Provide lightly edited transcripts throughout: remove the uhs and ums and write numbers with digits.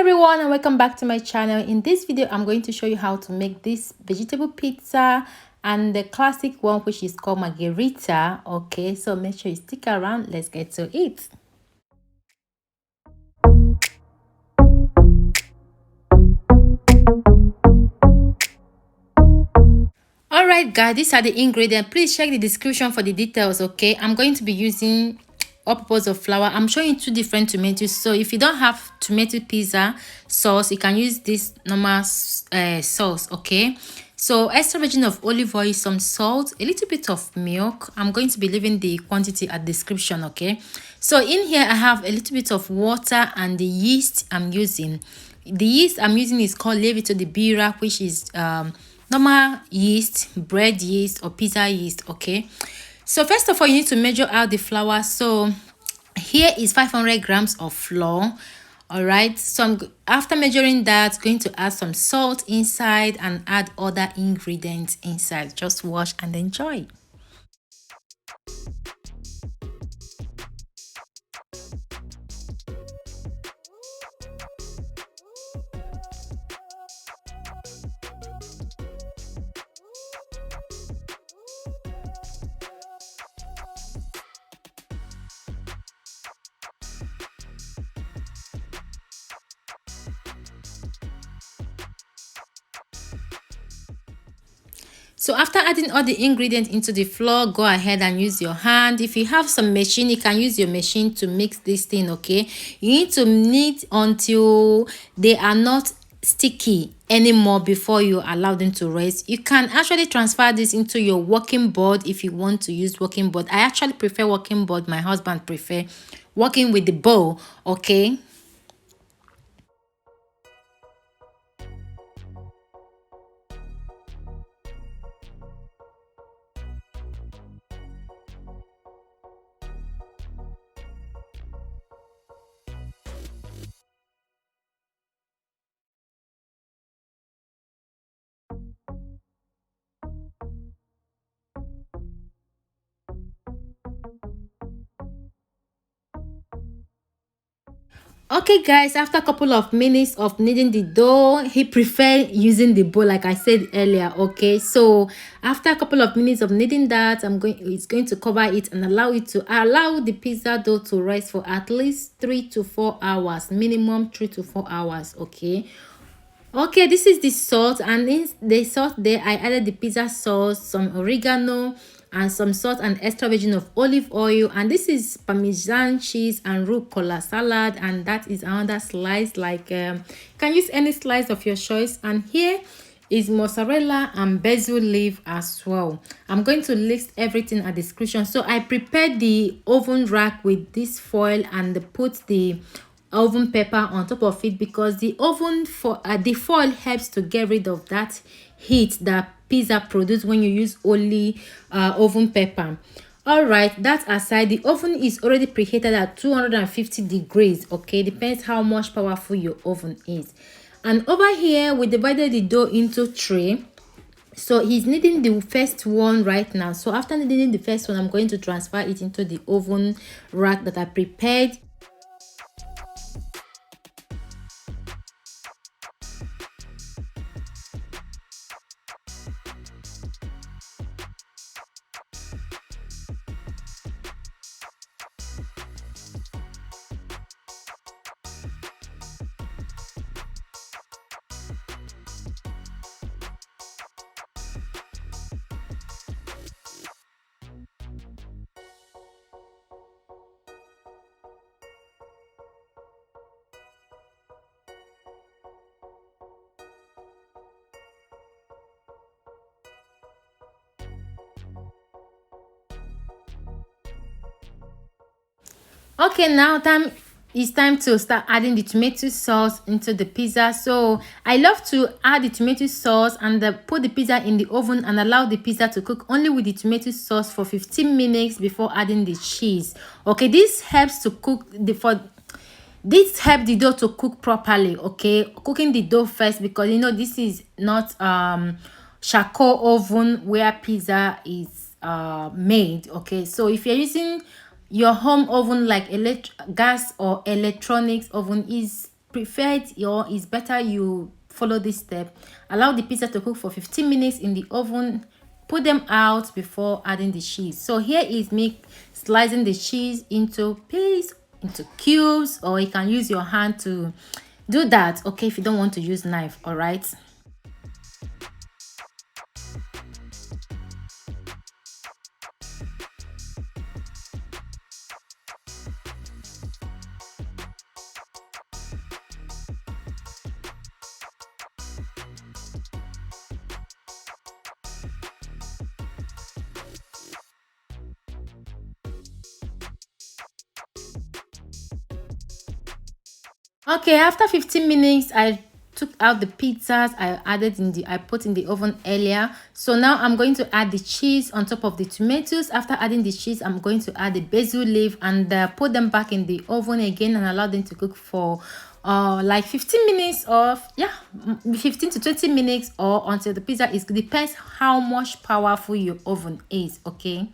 everyone, and welcome back to my channel. In this video I'm going to show you how to make this vegetable pizza and the classic one, which is called margherita. Okay, so make sure you stick around. Let's get to it. Alright guys, these are the ingredients. Please check the description for the details. Okay, I'm going to be using all purpose of flour. I'm showing two different tomatoes, so if you don't have tomato pizza sauce, you can use this normal sauce. Okay, so extra virgin of olive oil, some salt, a little bit of milk. I'm going to be leaving the quantity at description. Okay, so in here I have a little bit of water and the yeast I'm using. The yeast I'm using is called Lievito di Birra, which is normal yeast, bread yeast or pizza yeast. Okay, so first of all, you need to measure out the flour. So here is 500 grams of flour. All right, so after measuring that, going to add some salt inside and add other ingredients inside. Just wash and enjoy. So after adding all the ingredients into the flour, go ahead and use your hand. If you have some machine, you can use your machine to mix this thing. Okay, you need to knead until they are not sticky anymore before you allow them to rest. You can actually transfer this into your working board if you want to use working board. I actually prefer working board. My husband prefer working with the bowl. Okay. Okay guys, after a couple of minutes of kneading the dough, he preferred using the bowl like I said earlier. Okay, so after a couple of minutes of kneading that, it's going to cover it and allow the pizza dough to rest for at least 3 to 4 hours, minimum 3 to 4 hours. Okay, this is the salt, and in the salt there I added the pizza sauce, some oregano, and some salt and extra virgin of olive oil, and this is parmesan cheese and rucola salad, and that is another slice. Like you can use any slice of your choice, and here is mozzarella and basil leaf as well. I'm going to list everything at description. So I prepared the oven rack with this foil and put the oven pepper on top of it, because the the foil helps to get rid of that heat that pizza produce when you use only oven pepper. All right, that aside, the oven is already preheated at 250 degrees. Okay, depends how much powerful your oven is. And over here we divided the dough into three. So he's kneading the first one right now. So after kneading the first one, I'm going to transfer it into the oven rack that I prepared. Okay, now it's time to start adding the tomato sauce into the pizza. So I love to add the tomato sauce and put the pizza in the oven and allow the pizza to cook only with the tomato sauce for 15 minutes before adding the cheese. Okay, this helps to cook this helps the dough to cook properly. Okay, cooking the dough first, because you know this is not charcoal oven where pizza is made. Okay, so if you're using your home oven like gas or electronics oven, is preferred or it's better you follow this step. Allow the pizza to cook for 15 minutes in the oven. Put them out before adding the cheese. So here is me slicing the cheese into pieces, into cubes, or you can use your hand to do that, okay, if you don't want to use knife. All right. Okay, after 15 minutes, I took out the pizzas I put in the oven earlier. So now I'm going to add the cheese on top of the tomatoes. After adding the cheese, I'm going to add the basil leaf and put them back in the oven again and allow them to cook for like 15 minutes or 15 to 20 minutes, or until the pizza is, depends how much powerful your oven is. Okay.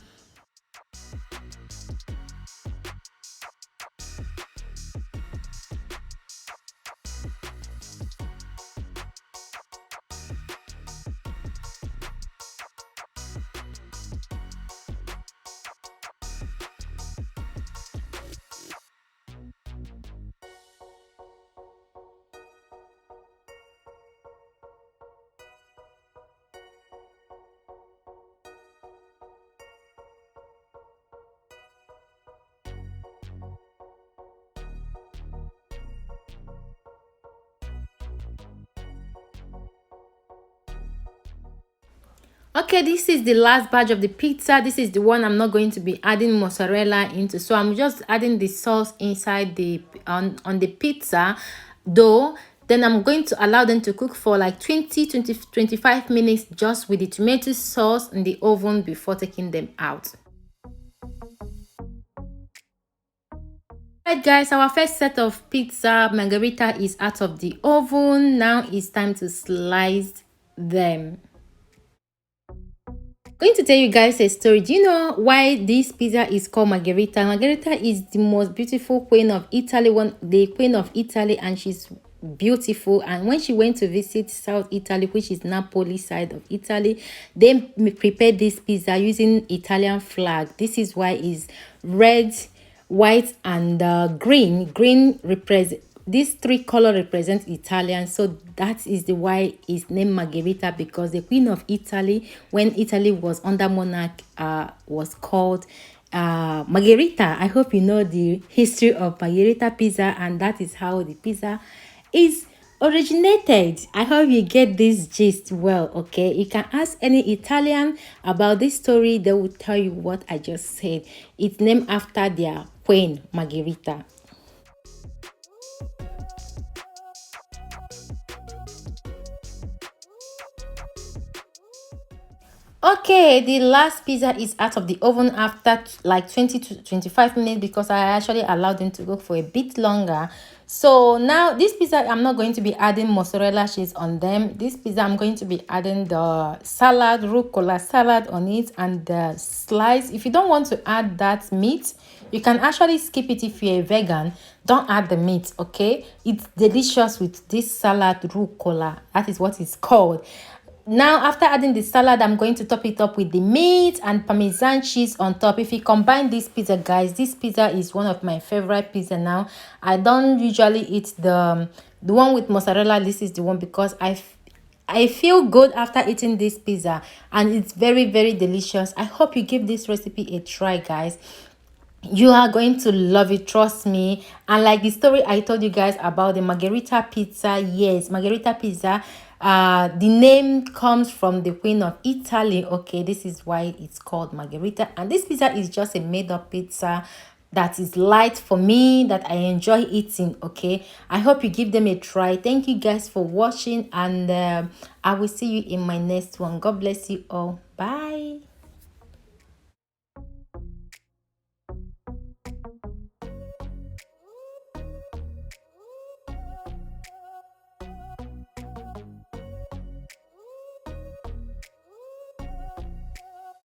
Okay, this is the last batch of the pizza. This is the one I'm not going to be adding mozzarella into. So I'm just adding the sauce inside the on the pizza dough. Then I'm going to allow them to cook for like 25 minutes just with the tomato sauce in the oven before taking them out. Alright guys, our first set of pizza margherita is out of the oven. Now it's time to slice them. Going to tell you guys a story. Do you know why this pizza is called margherita? Margherita is the most beautiful queen of Italy, the queen of Italy, and she's beautiful. And when she went to visit South Italy, which is Napoli side of Italy, they prepared this pizza using Italian flag. This is why it's red, white, and green. Green represent, these three colors represent Italian, so that is the why it's named margherita, because the queen of Italy, when Italy was under monarch, was called margherita. I hope you know the history of margherita pizza, and that is how the pizza is originated. I hope you get this gist well. Okay, you can ask any Italian about this story, they will tell you what I just said. It's named after their queen, Margherita. Okay, the last pizza is out of the oven after like 20 to 25 minutes, because I actually allowed them to cook for a bit longer. So now this pizza, I'm not going to be adding mozzarella cheese on them. This pizza, I'm going to be adding the salad, rucola salad on it, and the slice. If you don't want to add that meat, you can actually skip it. If you're a vegan, don't add the meat, okay? It's delicious with this salad, rucola. That is what it's called. Now, after adding the salad, I'm going to top it up with the meat and Parmesan cheese on top. If you combine this pizza, guys, this pizza is one of my favorite pizza now. I don't usually eat the one with mozzarella. This is the one because I feel good after eating this pizza, and it's very, very delicious. I hope you give this recipe a try, guys. You are going to love it, trust me. And like the story I told you guys about the margherita pizza, yes, margherita pizza, the name comes from the queen of Italy. Okay, this is why it's called margherita. And this pizza is just a made-up pizza that is light for me, that I enjoy eating. Okay, I hope you give them a try. Thank you guys for watching, and I will see you in my next one. God bless you all. Bye.